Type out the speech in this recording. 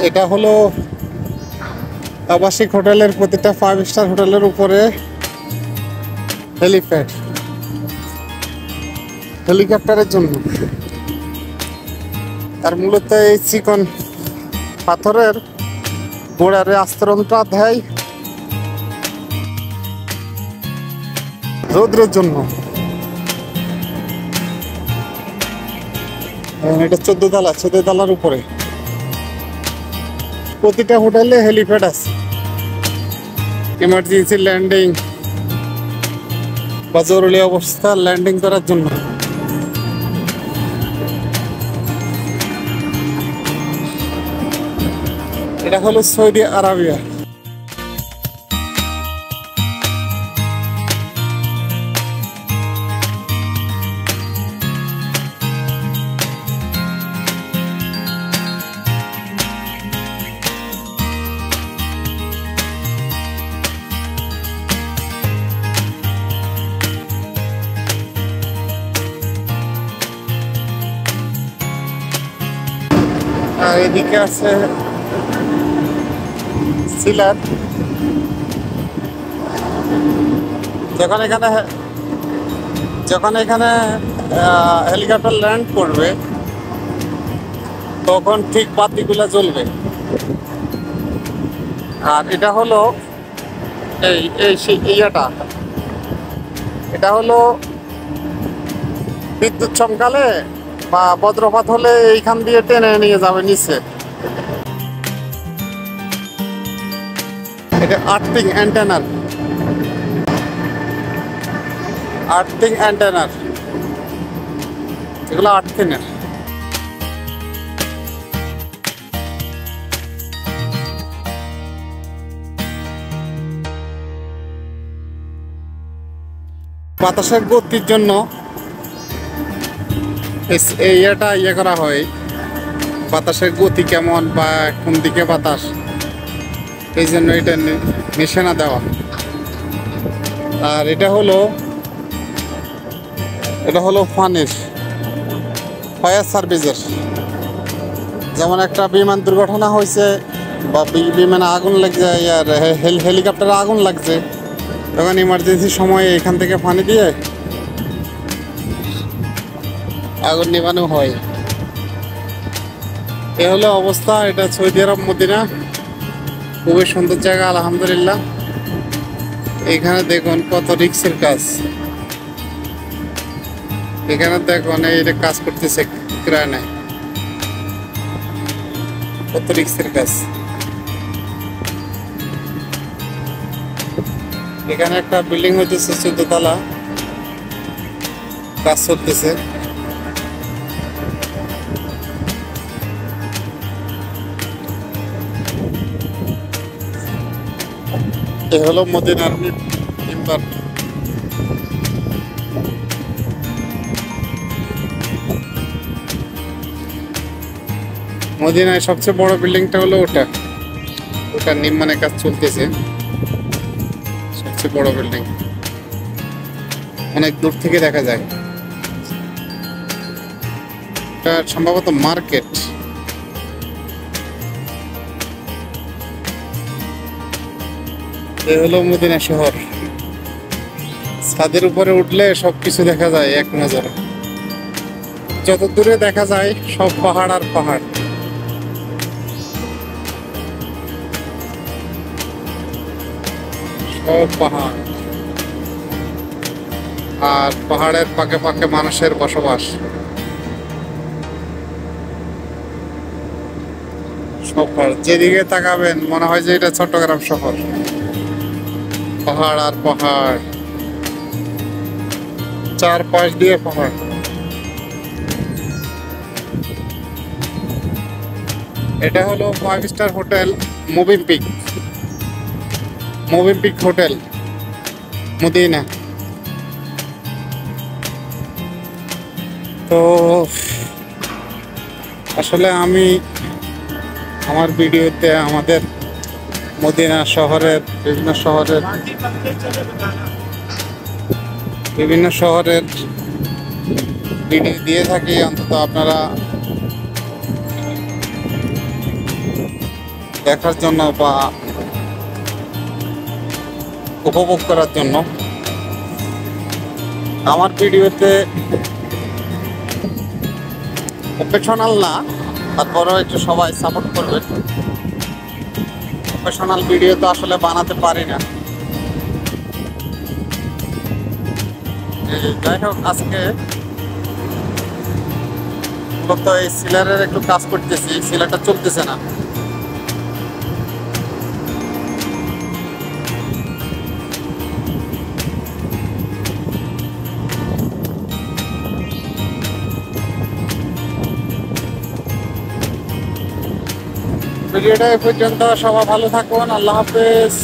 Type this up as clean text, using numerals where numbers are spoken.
এটা হলো আবাসিক হোটেলের প্রতিটা 5 স্টার হোটেলের উপরে হেলিপ্যাড, হেলিকপ্টারের জন্য। আর মূলত এই চিকন পাথরের গোড়ারে আস্তরণটা দেয় রৌদ্রের জন্য। এটা 14 তলা, 14 তলার উপরে প্রতিটা হোটেলে হেলিপ্যাড আছে, এমার্জেন্সি ল্যান্ডিং বা জরুরি অবস্থা ল্যান্ডিং করার জন্য। এটা হলো সৌদি আরবিয়া। আর এদিকে আছে সিলেট। যখন এখানে হেলিকপ্টার ল্যান্ড করবে তখন ঠিক বাতিগুলো জ্বলবে। আর এটা হলো এটা হলো বিদ্যুৎ চমকালে বা বজ্রপাত হলে এইখান দিয়ে টেনে নিয়ে যাবে নিচে। এটা আর্থিং অ্যান্টেনার, এগুলো আর্থিংয়ের। বাতাসের গতির জন্য ইয়ে করা হয়, বাতাসের গতি কেমন বা কোন দিকে বাতাস, এই জন্য এটা নিশানা দেওয়া। আর এটা হলো ফায়ার সার্ভিসের। যেমন একটা বিমান দুর্ঘটনা হয়েছে বা বিমানে আগুন লাগছে, আর হেলিকপ্টারে আগুন লাগছে, তখন ইমার্জেন্সি সময়ে এখান থেকে পানি দিয়ে আগুন নিবানো হয়। এ হলো অবস্থা। এটা সৌদি আরব মদিনা, খুবই সুন্দর জায়গা আলহামদুলিল্লাহ। এখানে দেখুন কত রিক্সের কাজ। এখানে দেখুন এটা কাজ করতেছে ক্রেনে, কত রিক্সের কাজ। এখানে একটা বিল্ডিং হইতেছে 14 তলা, কাজ চলতেছে। এ হলো মদিনার মিম্বার। মদিনায় সবচেয়ে বড় বিল্ডিংটা হলো ওটা নির্মাণের কাজ চলতেছে। সবচেয়ে বড় বিল্ডিং, অনেক দূর থেকে দেখা যায়। এটা সম্ভবত মার্কেট। এ হলো মদিনা শহর। ছাদের উপরে উঠলে সবকিছু দেখা যায় এক নজরে। যত দূরে দেখা যায় সব পাহাড় আর পাহাড়। সব পাহাড়, আর পাহাড়ের পাকে পাকে মানুষের বসবাস। শহর যেদিকে তাকাবেন মনে হয় যে এটা চট্টগ্রাম শহর। পাহাড় আর পাহাড়, চারপাশ দিয়ে পাহাড়। এটা হলো 5 স্টার হোটেল মোভিম্পিক হোটেল মদিনা। তো আসলে আমি আমার ভিডিওতে আমাদের মদিনা শহরের বিভিন্ন শহরের ভিডিও দিয়ে থাকি। অন্তত আপনারা দেখার জন্য বা উপভোগ করার জন্য। আমার ভিডিওতে প্রফেশনাল না, তারপরেও একটু সবাই সাপোর্ট করবে। প্রফেশনাল ভিডিও তো আসলে বানাতে পারি না। যাই হোক, আজকে মূলত এই সিলারের একটু কাজ করতেছি, সিলারটা চলতেছে না। ভিডিওটা এ পর্যন্ত, সবাই ভালো থাকুন, আল্লাহ হাফেজ।